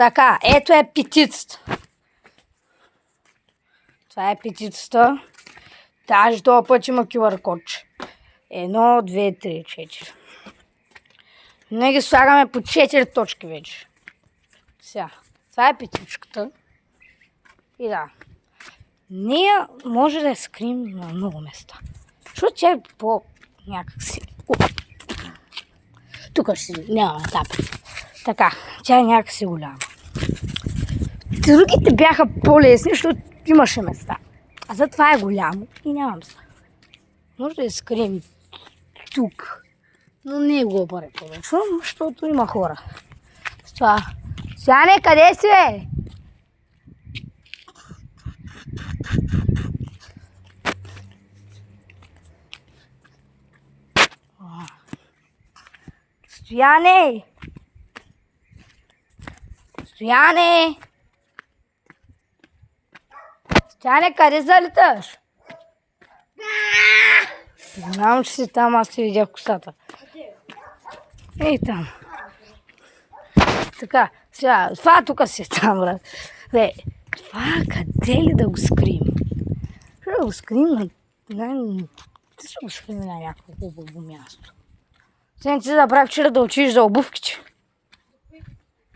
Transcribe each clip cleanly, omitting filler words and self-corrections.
Така, ето е петицата. Това е петицата. Даже този път има QR кодче. 1, 2, 3, 4. Не ги слагаме по 4 точки вече. Сега, това е петичката. И да. Ние може да я скрием на много места. Защото тя е по някакси. Тук ще си няма тапа. Така, тя е някакси голяма. Другите бяха по-лесни, защото имаше места. А за това е голямо и няма места. Може да я скрием тук. Но не е го препоръчвам, защото има хора. С това. Сяне, къде си, бе? Стояне! Стояне! Стояне, къде залиташ? Знам, че си там, аз ти видях косата. Ей там. Така, сега, това тук си там, брат. Бе, това къде ли да го скрием? Ще да го скрием на някакво хубаво място. Сега ти забравих вчера да учиш за обувките.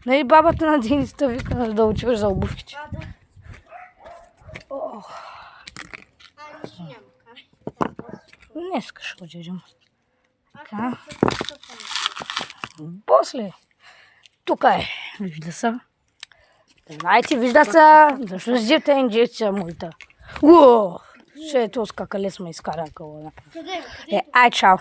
Нали бабата на Денисата вика да учиш за обувките? Днеска ще отидем. Така. После. Тук е. Вижда се. Знаете, вижда се. Защо сдивта инжекция моята? Ууу! Ще е то скакале сме изкаракала. Ай, чао.